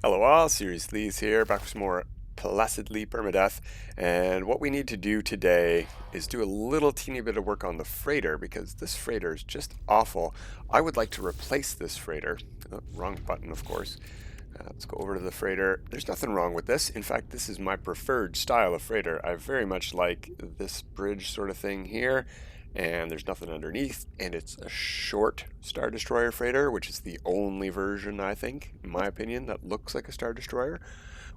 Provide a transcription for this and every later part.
Hello all, Series Lee's here, back with some more Placidlee Permadeath, and what we need to do today is do a little teeny bit of work on the freighter, because this freighter is just awful. I would like to replace this freighter. Oh, wrong button, of course. Let's go over to the freighter. There's nothing wrong with this. In fact, this is my preferred style of freighter. I very much like this bridge sort of thing here, and there's nothing underneath, and it's a short Star Destroyer freighter, which is the only version, I think, in my opinion, that looks like a Star Destroyer.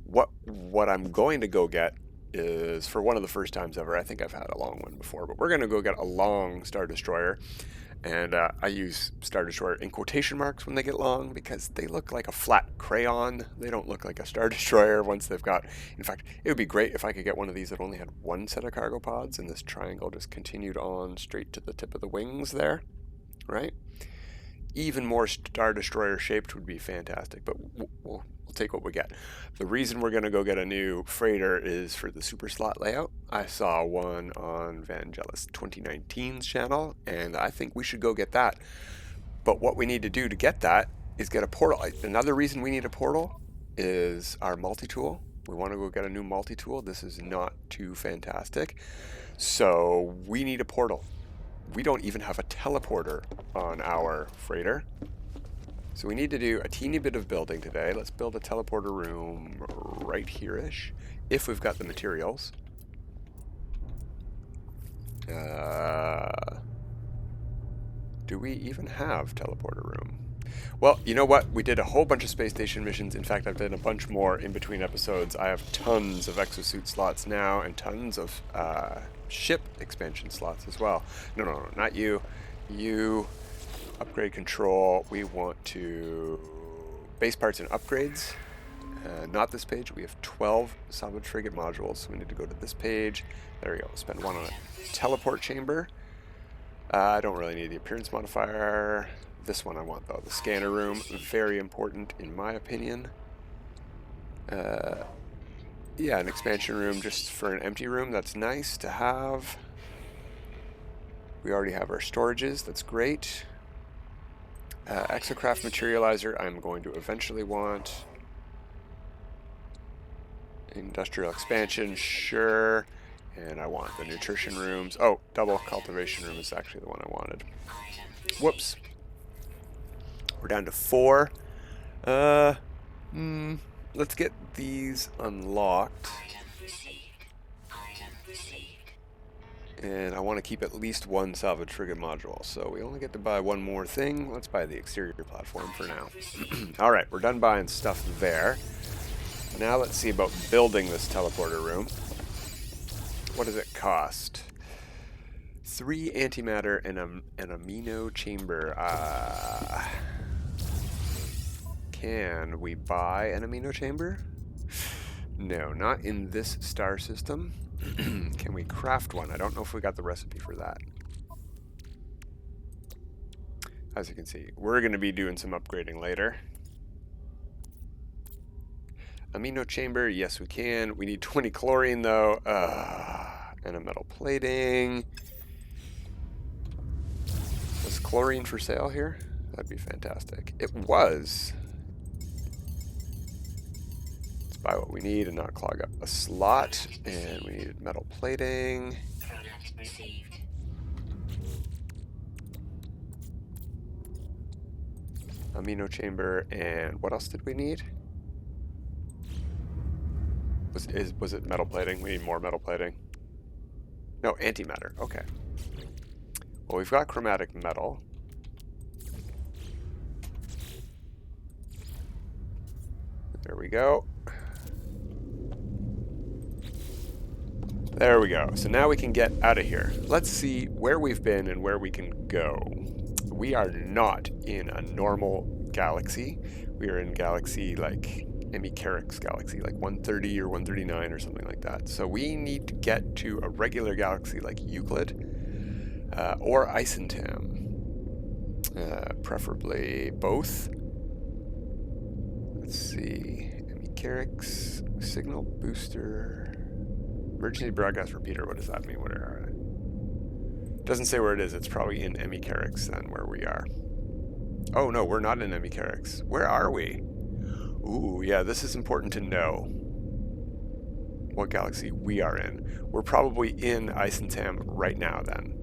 What I'm going to go get is, for one of the first times ever, I think I've had a long one before, but we're going to go get a long Star Destroyer. And I use Star Destroyer in quotation marks when they get long, because they look like a flat crayon. They don't look like a Star Destroyer once they've got... In fact, it would be great if I could get one of these that only had one set of cargo pods, and this triangle just continued on straight to the tip of the wings there, right? Even more Star Destroyer shaped would be fantastic, but we'll take what we get. The reason we're going to go get a new freighter is for the super slot layout. I saw one on Vangelis 2019's channel, and I think we should go get that. But what we need to do to get that is get a portal. Another reason we need a portal is our multi-tool. We want to go get a new multi-tool. This is not too fantastic. So we need a portal. We don't even have a teleporter on our freighter. So we need to do a teeny bit of building today. Let's build a teleporter room right here-ish, if we've got the materials. Do we even have teleporter room? Well, you know what? We did a whole bunch of space station missions. In fact, I've done a bunch more in between episodes. I have tons of exosuit slots now, and tons of ship expansion slots as well. No, not you. You... Upgrade control, we want to base parts and upgrades, not this page. We have 12 salvage frigate modules, so we need to go to this page. There we go, spend one on a teleport chamber. I don't really need the appearance modifier. This one I want though, the scanner room, very important in my opinion. Yeah, an expansion room just for an empty room, that's nice to have. We already have our storages, that's great. Exocraft materializer I'm going to eventually want. Industrial expansion, sure. And I want the nutrition rooms. Oh, double cultivation room is actually the one I wanted. Whoops. We're down to 4. Let's get these unlocked. And I want to keep at least one salvage frigate module, so we only get to buy one more thing. Let's buy the exterior platform for now. Alright, we're done buying stuff there. Now let's see about building this teleporter room. What does it cost? 3 antimatter and an amino chamber. Can we buy an amino chamber? No, not in this star system. Can we craft one? I don't know if we got the recipe for that. As you can see, we're going to be doing some upgrading later. Amino chamber, yes we can. We need 20 chlorine though. And a metal plating. Was chlorine for sale here? That'd be fantastic. It was. Buy what we need and not clog up a slot. And we need metal plating. Amino chamber, and what else did we need? Was it metal plating? We need more metal plating. No, antimatter. Okay. Well, we've got chromatic metal. There we go. There we go. So now we can get out of here. Let's see where we've been and where we can go. We are not in a normal galaxy. We are in galaxy like Eissentam's galaxy, like 130 or 139 or something like that. So we need to get to a regular galaxy like Euclid or Eissentam. Preferably both. Let's see. Eissentam's signal booster. Emergency broadcast repeater, what does that mean? What are doesn't say where it is. It's probably in Eissentam then, where we are. Oh no, we're not in Eissentam. Where are we? Ooh, yeah, this is important to know what galaxy we are in. We're probably in Eissentam right now then.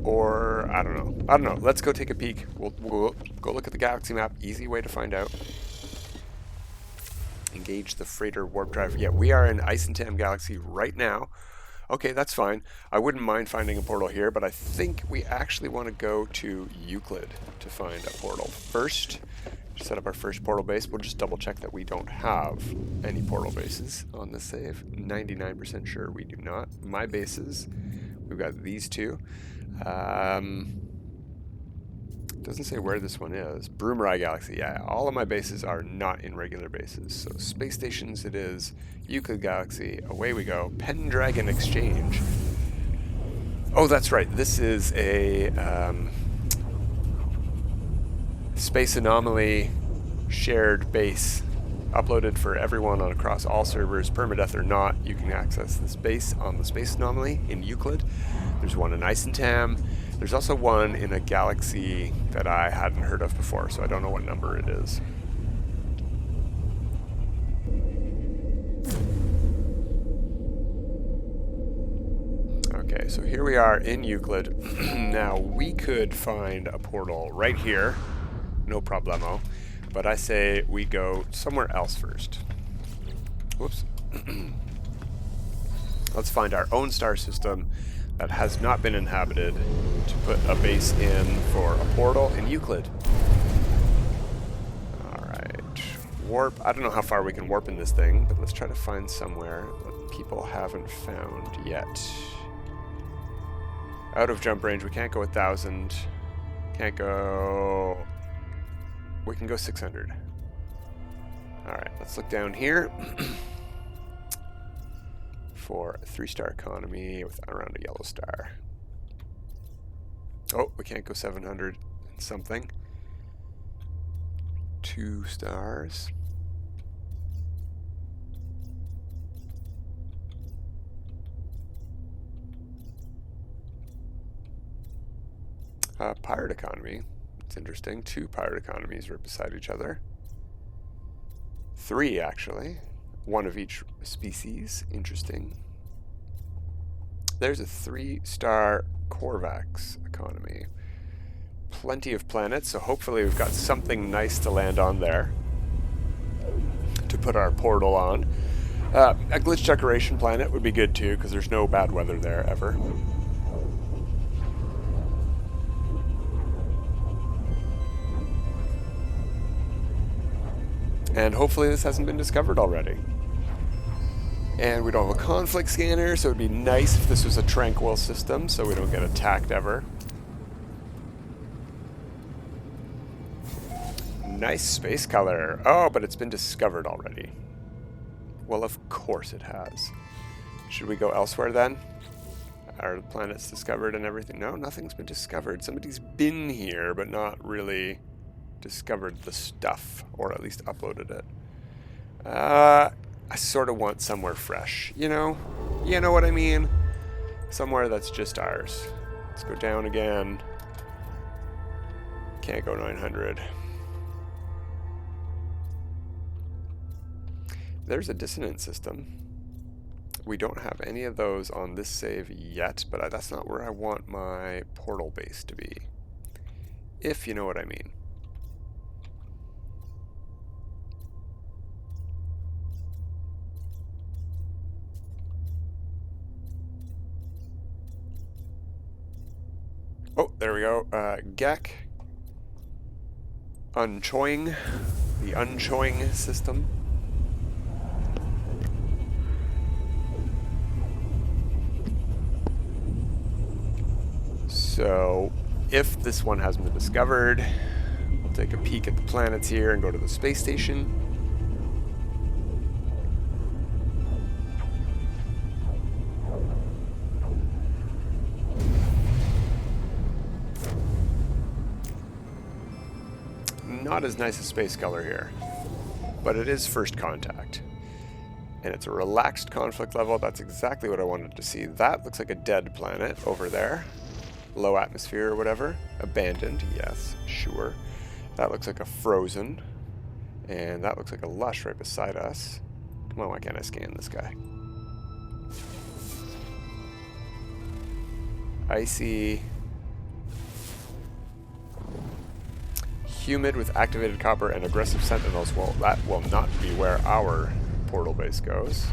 Or, I don't know. I don't know. Let's go take a peek. We'll go look at the galaxy map. Easy way to find out. Engage the freighter warp drive. Yeah, we are in Eissentam Galaxy right now. Okay, that's fine. I wouldn't mind finding a portal here, but I think we actually want to go to Euclid to find a portal. First, set up our first portal base. We'll just double check that we don't have any portal bases on this save. 99% sure we do not. My bases, we've got these two. Doesn't say where this one is. Broomerai Galaxy. Yeah, all of my bases are not in regular bases. So space stations it is. Euclid Galaxy. Away we go. Pendragon Exchange. Oh, that's right. This is a space anomaly shared base uploaded for everyone on across all servers, permadeath or not. You can access this base on the space anomaly in Euclid. There's one in Eissentam. There's also one in a galaxy that I hadn't heard of before, so I don't know what number it is. Okay, so here we are in Euclid. Now, we could find a portal right here, no problemo, but I say we go somewhere else first. Whoops. Let's find our own star system that has not been inhabited to put a base in for a portal in Euclid. Alright. Warp. I don't know how far we can warp in this thing, but let's try to find somewhere that people haven't found yet. Out of jump range, we can't go 1,000. Can't go... We can go 600. Alright, let's look down here. For a 3-star economy with around a yellow star. Oh, we can't go 700 and something. 2 stars. Pirate economy. It's interesting. 2 pirate economies right beside each other. 3 actually. 1 of each species. Interesting. There's a 3-star Corvax economy. Plenty of planets, so hopefully we've got something nice to land on there to put our portal on. A glitch decoration planet would be good too, because there's no bad weather there ever. And hopefully this hasn't been discovered already. And we don't have a conflict scanner, so it'd be nice if this was a tranquil system so we don't get attacked ever. Nice space color. Oh, but it's been discovered already. Well, of course it has. Should we go elsewhere then? Are the planets discovered and everything? No, nothing's been discovered. Somebody's been here, but not really discovered the stuff, or at least uploaded it. I sort of want somewhere fresh, you know? You know what I mean? Somewhere that's just ours. Let's go down again. Can't go 900. There's a dissonant system. We don't have any of those on this save yet, but that's not where I want my portal base to be. If you know what I mean. Oh, there we go. Gek. Unchoing. The unchoing system. So, if this one hasn't been discovered, we'll take a peek at the planets here and go to the space station. Not as nice a space color here, but it is first contact. And it's a relaxed conflict level. That's exactly what I wanted to see. That looks like a dead planet over there. low atmosphere or whatever. Abandoned, yes, sure. That looks like a frozen. And that looks like a lush right beside us. Come on, why can't I scan this guy? Icy. Humid with activated copper and aggressive sentinels. Well, that will not be where our portal base goes.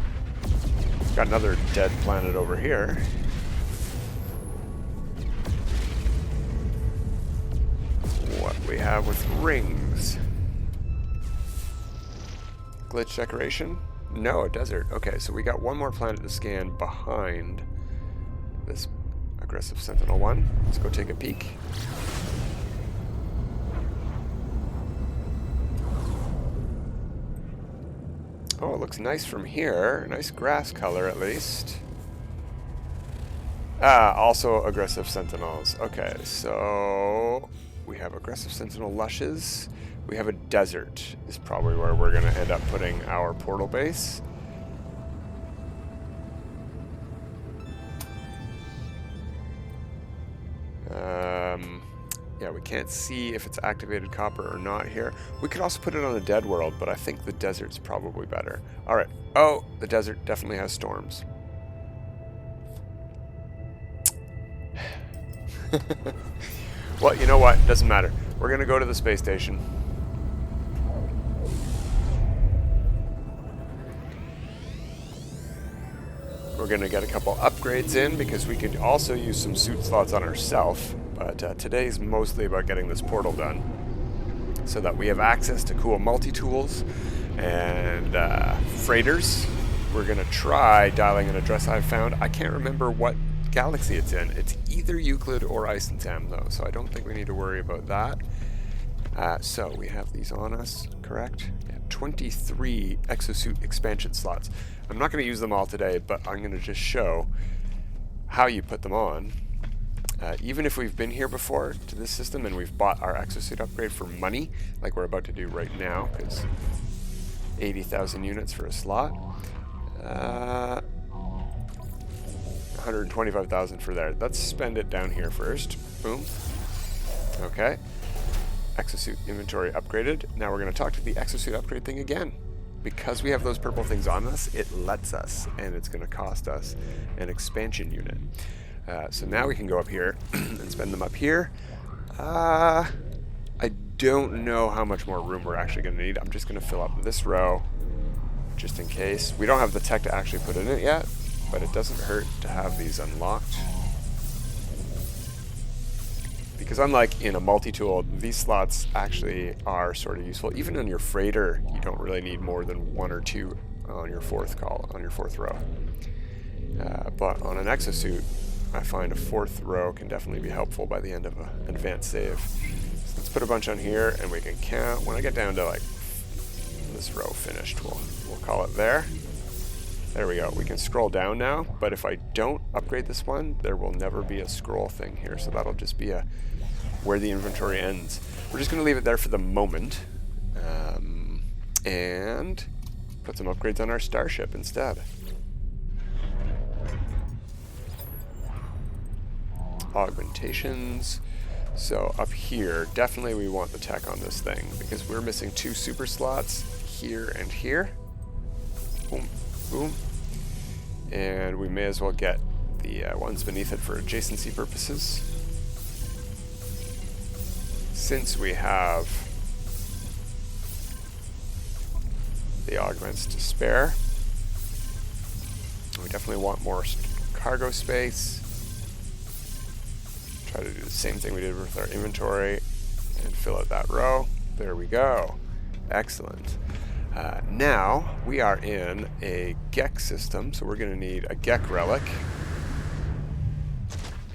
Got another dead planet over here. What we have with rings. Glitch decoration? No, a desert. Okay, so we got one more planet to scan behind this aggressive sentinel one. Let's go take a peek. Oh, it looks nice from here. Nice grass color, at least. Ah, also aggressive sentinels. Okay, so we have aggressive sentinel lushes. We have a desert is probably where we're going to end up putting our portal base. Yeah, we can't see if it's activated copper or not here. We could also put it on a dead world, but I think the desert's probably better. All right. Oh, the desert definitely has storms. Well, you know what? Doesn't matter. We're going to go to the space station. We're going to get a couple upgrades in because we could also use some suit slots on ourself. But today's mostly about getting this portal done so that we have access to cool multi-tools and freighters. We're going to try dialing an address I've found. I can't remember what galaxy it's in. It's either Euclid or Eissentam, though, so I don't think we need to worry about that. So we have these on us, correct? Yeah, 23 exosuit expansion slots. I'm not going to use them all today, but I'm going to just show how you put them on. Even if we've been here before to this system and we've bought our exosuit upgrade for money, like we're about to do right now, because 80,000 units for a slot. 125,000 for there. Let's spend it down here first. Boom. Okay. Exosuit inventory upgraded. Now we're going to talk to the exosuit upgrade thing again. Because we have those purple things on us, it lets us, and it's going to cost us an expansion unit. So now we can go up here and spend them up here. I don't know how much more room we're actually going to need. I'm just going to fill up this row just in case. We don't have the tech to actually put in it yet, but it doesn't hurt to have these unlocked. Because unlike in a multi-tool, these slots actually are sort of useful. Even on your freighter, you don't really need more than one or two on your fourth row. But on an exosuit, I find a fourth row can definitely be helpful by the end of an advanced save. So let's put a bunch on here, and we can count. When I get down to like this row finished, we'll call it there. There we go. We can scroll down now, but if I don't upgrade this one, there will never be a scroll thing here. So that'll just be where the inventory ends. We're just going to leave it there for the moment, and put some upgrades on our starship instead. Augmentations. So up here, definitely we want the tech on this thing because we're missing 2 super slots here and here. Boom, boom. And we may as well get the ones beneath it for adjacency purposes. Since we have the augments to spare, we definitely want more cargo space. Try to do the same thing we did with our inventory and fill out that row. There we go. Excellent. Now we are in a GEC system, so we're going to need a GEC relic,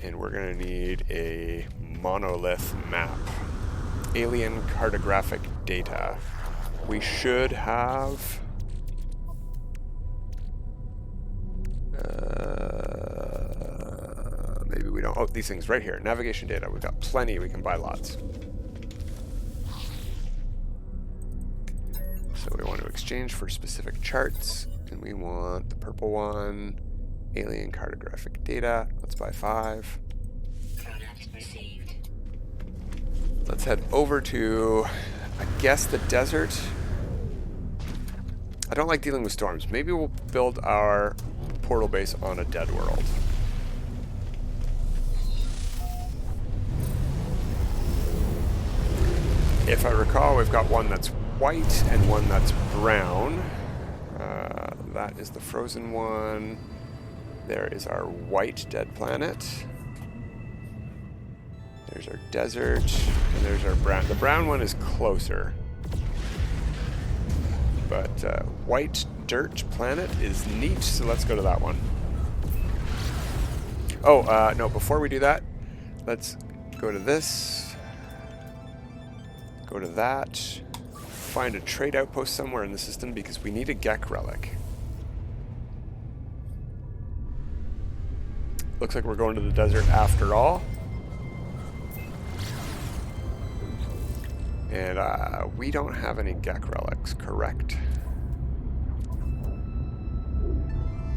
and we're going to need a monolith map. Alien cartographic data. We should have maybe we don't. Oh, these things right here. Navigation data. We've got plenty. We can buy lots. So we want to exchange for specific charts, and we want the purple one. Alien cartographic data. Let's buy 5. Let's head over to, I guess, the desert. I don't like dealing with storms. Maybe we'll build our portal base on a dead world. If I recall, we've got one that's white and one that's brown. That is the frozen one. There is our white dead planet. There's our desert, and there's our brown. The brown one is closer. But white dirt planet is neat, so let's go to that one. Oh, no, before we do that, let's go to this. Go to that. Find a trade outpost somewhere in the system because we need a Gek relic. Looks like we're going to the desert after all. And we don't have any Gek relics, correct?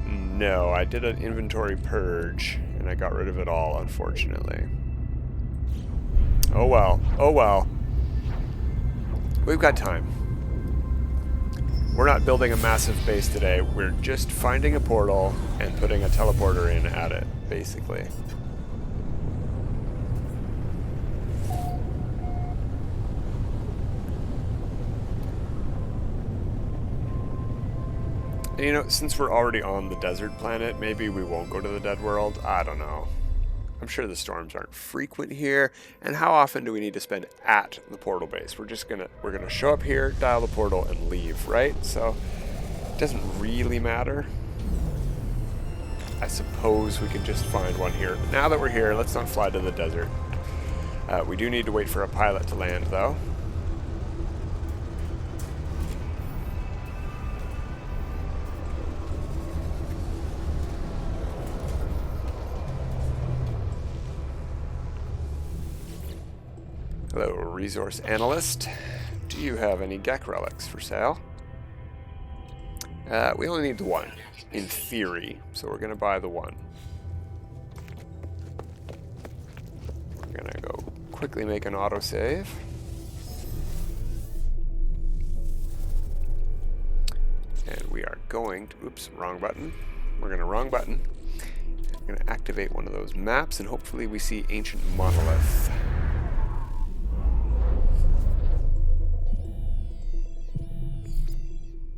No, I did an inventory purge and I got rid of it all, unfortunately. Oh well, oh well. We've got time. We're not building a massive base today. We're just finding a portal and putting a teleporter in at it, basically. And, you know, since we're already on the desert planet, maybe we won't go to the dead world. I don't know. I'm sure the storms aren't frequent here. And how often do we need to spend at the portal base? We're gonna show up here, dial the portal, and leave, right? So it doesn't really matter. I suppose we can just find one here. Now that we're here, let's not fly to the desert. We do need to wait for a pilot to land, though. Hello, resource analyst. Do you have any Gek relics for sale? We only need the one, in theory, so we're going to buy the one. We're going to go quickly make an autosave. And we are going to, oops, wrong button. We're going to wrong button. We're going to activate one of those maps, and hopefully we see Ancient Monolith.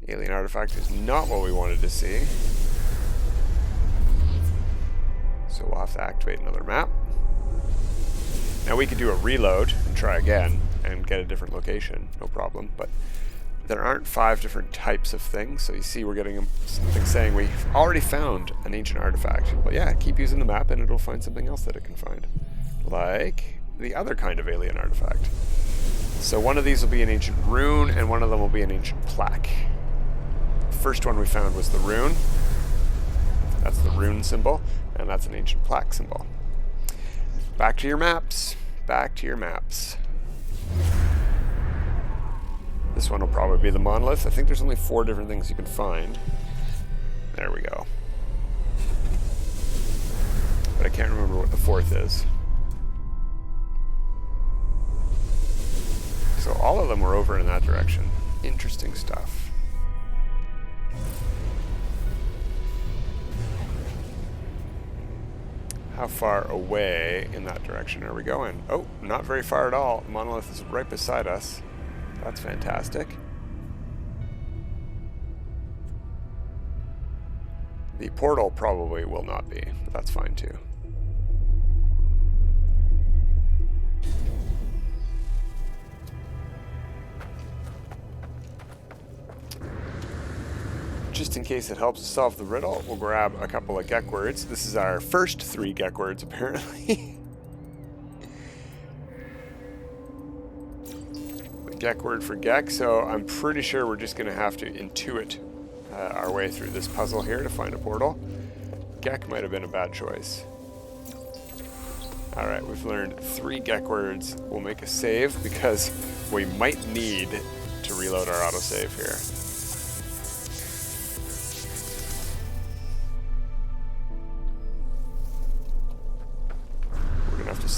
Alien artifact is not what we wanted to see. So we'll have to activate another map. Now we could do a reload and try again and get a different location, no problem. But there aren't 5 different types of things, so you see we're getting something saying we've already found an ancient artifact. Well, yeah, keep using the map and it'll find something else that it can find. Like the other kind of alien artifact. So one of these will be an ancient rune and one of them will be an ancient plaque. First one we found was the rune. That's the rune symbol, and that's an ancient plaque symbol. Back to your maps. Back to your maps. This one will probably be the monolith. I think there's only 4 different things you can find. There we go. But I can't remember what the 4th is. So all of them were over in that direction. Interesting stuff. How far away in that direction are we going? Oh, not very far at all. Monolith is right beside us. That's fantastic. The portal probably will not be, but that's fine too. Just in case it helps us solve the riddle, we'll grab a couple of Gek words. This is our first 3 Gek words, apparently. The Gek word for Gek, so I'm pretty sure we're just going to have to intuit our way through this puzzle here to find a portal. Gek might have been a bad choice. Alright, we've learned 3 Gek words. We'll make a save because we might need to reload our autosave here.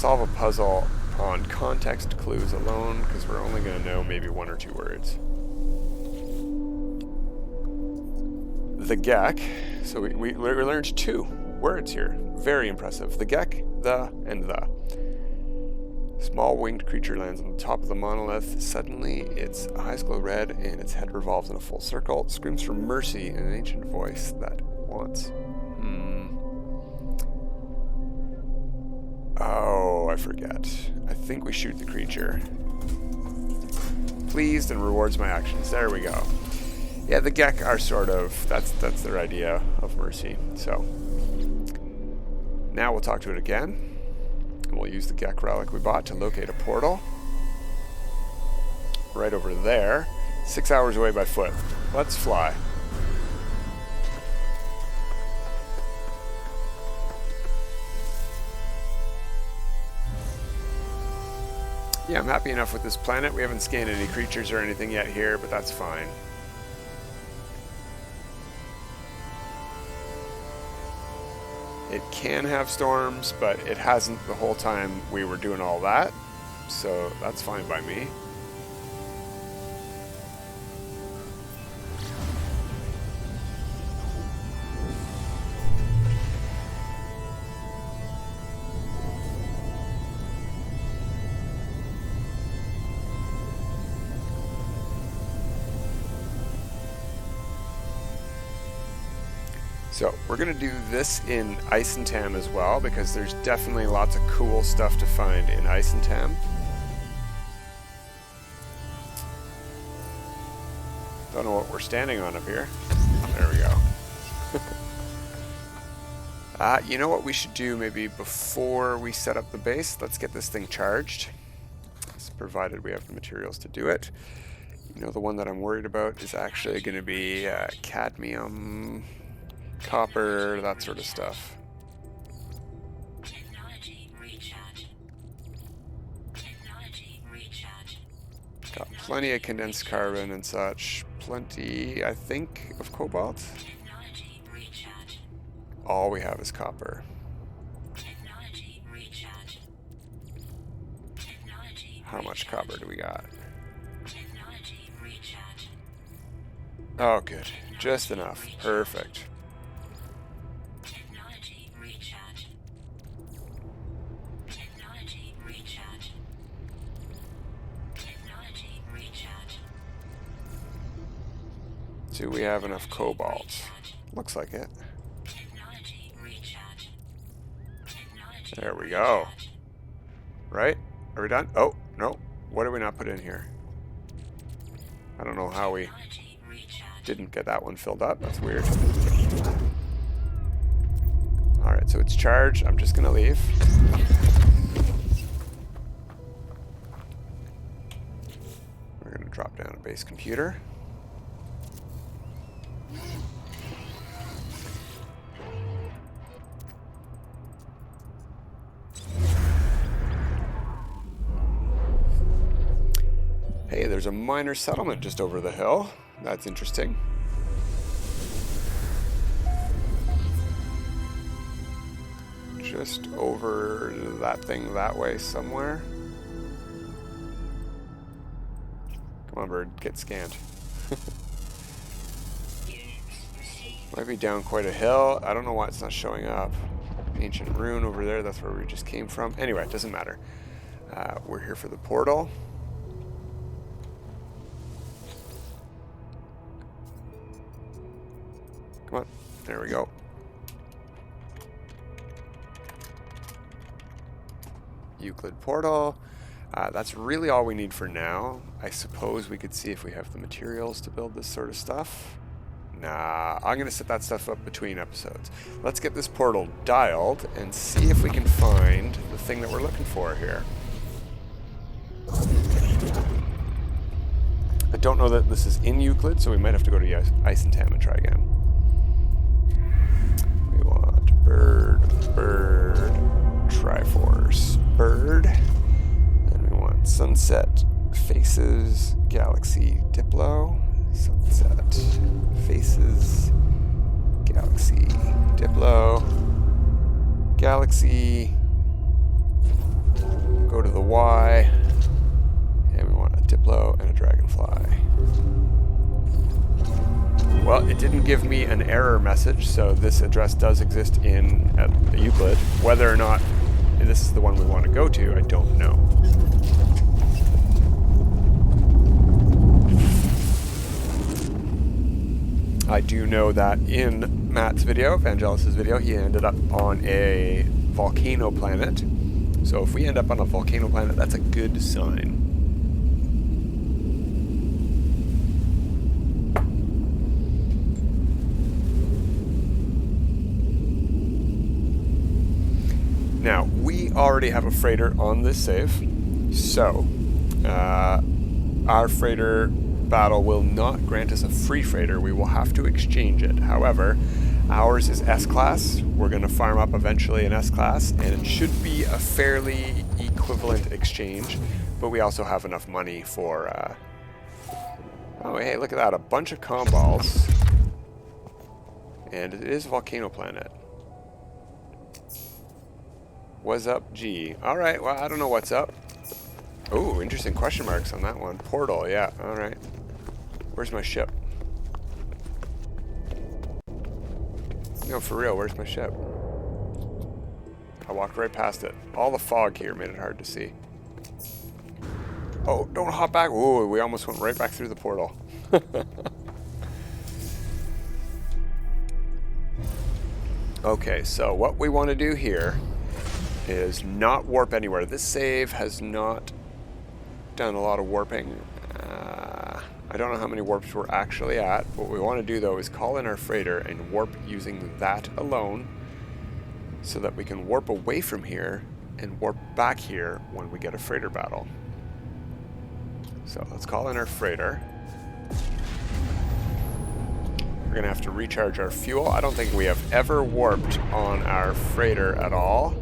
solve a puzzle on context clues alone, because we're only going to know maybe 1 or 2 words. The Gek. So we learned 2 words here. Very impressive. The Gek, the, and the. Small winged creature lands on the top of the monolith. Suddenly, its eyes glow red and its head revolves in a full circle. It screams for mercy in an ancient voice that wants. Oh, I forget. I think we shoot the creature. Pleased and rewards my actions. There we go. Yeah, the Gek are sort of, that's their idea of mercy. So, now we'll talk to it again. And we'll use the Gek relic we bought to locate a portal. Right over there. 6 hours away by foot. Let's fly. Yeah, I'm happy enough with this planet. We haven't scanned any creatures or anything yet here, but that's fine. It can have storms, but it hasn't the whole time we were doing all that, so that's fine by me. So we're going to do this in Eissentam as well, because there's definitely lots of cool stuff to find in Eissentam. Don't know what we're standing on up here. There we go. You know what we should do maybe before we set up the base? Let's get this thing charged. It's provided we have the materials to do it. You know, the one that I'm worried about is actually going to be cadmium, copper, that sort of stuff. Technology recharge. Technology recharge. Got plenty of condensed carbon and such. Plenty, I think, of cobalt. Technology recharge. All we have is copper. Technology recharge. Technology How much copper do we got? Technology recharge. Oh, good. Just enough. Perfect. Technology recharge. Technology recharge. Technology recharge. Do we have enough cobalt? Looks like it. Technology recharge. Technology There we go. Right? Are we done? Oh, no. What did we not put in here? I don't know how we Technology recharge. didn't get that one filled up. That's weird. Alright, so it's charged. I'm just going to leave. We're going to drop down a base computer. Hey, there's a minor settlement just over the hill. That's interesting. Just over that thing that way somewhere. Come on, bird, get scanned. Might be down quite a hill. I don't know why it's not showing up. Ancient rune over there, that's where we just came from. Anyway, it doesn't matter. We're here for the portal. Come on, there we go. Euclid portal. That's really all we need for now. I suppose we could see if we have the materials to build this sort of stuff. Nah, I'm going to set that stuff up between episodes. Let's get this portal dialed and see if we can find the thing that we're looking for here. I don't know that this is in Euclid, so we might have to go to Eissentam and try again. We want bird, Triforce, bird. And we want sunset, faces, galaxy, Diplo. Sunset, faces, galaxy, Diplo, galaxy, to the Y, and we want a Diplo and a Dragonfly. Well, it didn't give me an error message, so this address does exist in Euclid. Whether or not this is the one we want to go to, I don't know. I do know that in Matt's video, Vangelis' video, he ended up on a volcano planet. So if we end up on a volcano planet, that's a good sign. Now, we already have a freighter on this save, so our freighter battle will not grant us a free freighter. We will have to exchange it. However, ours is S-Class. We're going to farm up eventually an S-Class, and it should be a fairly equivalent exchange, but we also have enough money for... Oh, hey, look at that. A bunch of comm balls. And it is a volcano planet. What's up, G? Alright, well, I don't know what's up. Oh, interesting question marks on that one. Portal, yeah, alright. Where's my ship? No, for real, where's my ship? I walked right past it. All the fog here made it hard to see. Oh, don't hop back. Ooh, we almost went right back through the portal. Okay, so what we want to do here is not warp anywhere. This save has not done a lot of warping. I don't know how many warps we're actually at. What we want to do though is call in our freighter and warp using that alone so that we can warp away from here and warp back here when we get a freighter battle. So let's call in our freighter. We're going to have to recharge our fuel. I don't think we have ever warped on our freighter at all.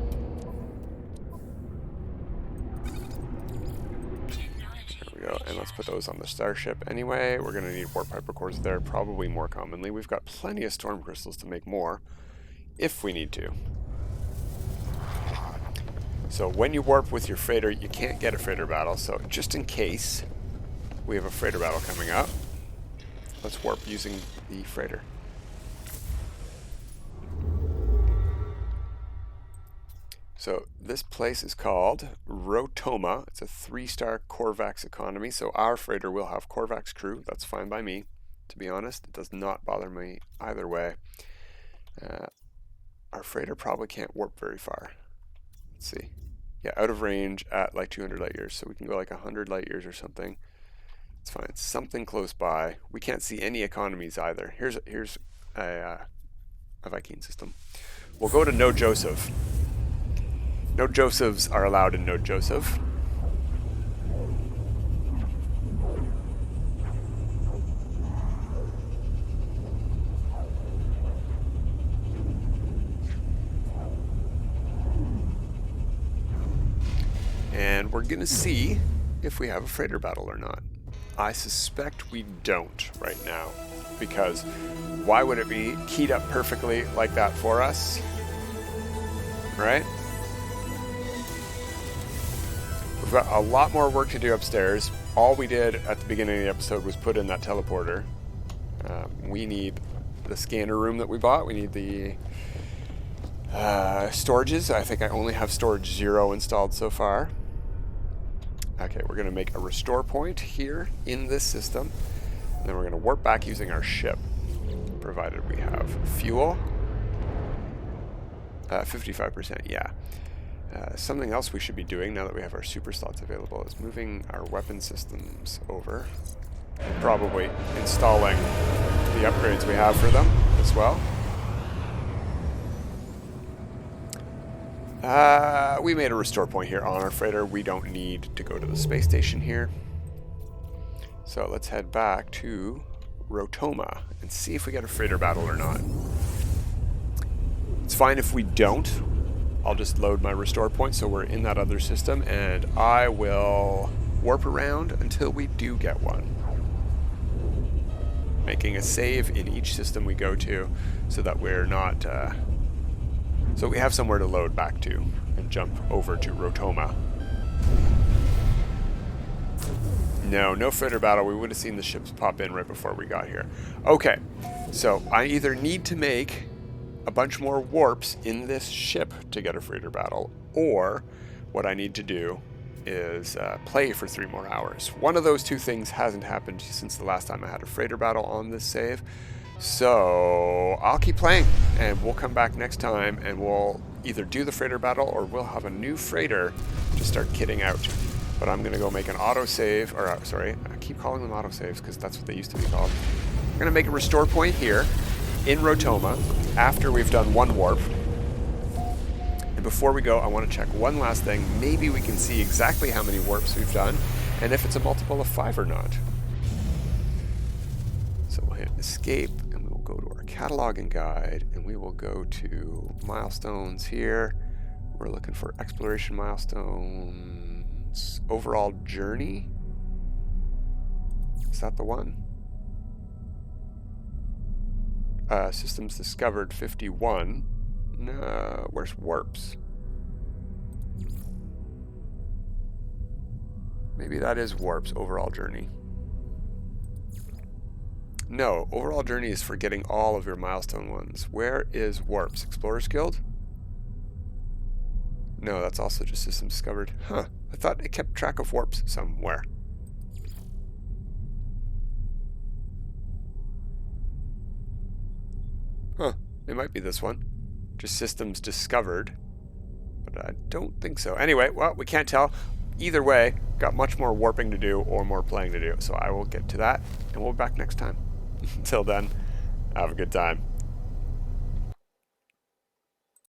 And let's put those on the starship anyway. We're going to need warp hypercores there probably more commonly. We've got plenty of storm crystals to make more if we need to. So when you warp with your freighter, you can't get a freighter battle. So just in case we have a freighter battle coming up, let's warp using the freighter. So this place is called Rotoma. It's a 3-star Corvax economy, so our freighter will have Corvax crew. That's fine by me, to be honest. It does not bother me either way. Our freighter probably can't warp very far. Let's see. Yeah, out of range at like 200 light years, so we can go like 100 light years or something. It's fine. It's something close by. We can't see any economies either. Here's a Viking system. We'll go to No Joseph. No Josephs are allowed in No Joseph. And we're going to see if we have a freighter battle or not. I suspect we don't right now, because why would it be keyed up perfectly like that for us? Right? We've got a lot more work to do upstairs. All we did at the beginning of the episode was put in that teleporter. We need the scanner room that we bought. We need the storages. I think I only have storage 0 installed so far. Okay, we're going to make a restore point here in this system. And then we're going to warp back using our ship, provided we have fuel. 55%, yeah. Something else we should be doing now that we have our super slots available is moving our weapon systems over. Probably installing the upgrades we have for them as well. We made a restore point here on our freighter. We don't need to go to the space station here. So let's head back to Rotoma and see if we get a freighter battle or not. It's fine if we don't. I'll just load my restore point so we're in that other system, and I will warp around until we do get one. Making a save in each system we go to so that we're not... so we have somewhere to load back to and jump over to Rotoma. No freighter battle. We would have seen the ships pop in right before we got here. Okay, so I either need to make a bunch more warps in this ship to get a freighter battle, or what I need to do is play for 3 more hours. One of those two things hasn't happened since the last time I had a freighter battle on this save. So I'll keep playing, and we'll come back next time, and we'll either do the freighter battle, or we'll have a new freighter to start kitting out. But I'm going to go make an autosave, or sorry, I keep calling them autosaves because that's what they used to be called. I'm going to make a restore point here in Rotoma after we've done 1 warp. And before we go, I want to check one last thing. Maybe we can see exactly how many warps we've done, and if it's a multiple of 5 or not. So we'll hit escape, and we will go to our catalog and guide, and we will go to milestones here. We're looking for exploration milestones, overall journey. Is that the one? Systems discovered 51. No, where's warps? Maybe that is warps, overall journey. No, overall journey is for getting all of your milestone ones. Where is warps? Explorers Guild? No, that's also just systems discovered. Huh, I thought it kept track of warps somewhere. Huh, it might be this one. Just systems discovered. But I don't think so. Anyway, well, we can't tell. Either way, got much more warping to do or more playing to do. So I will get to that, and we'll be back next time. Until then, have a good time.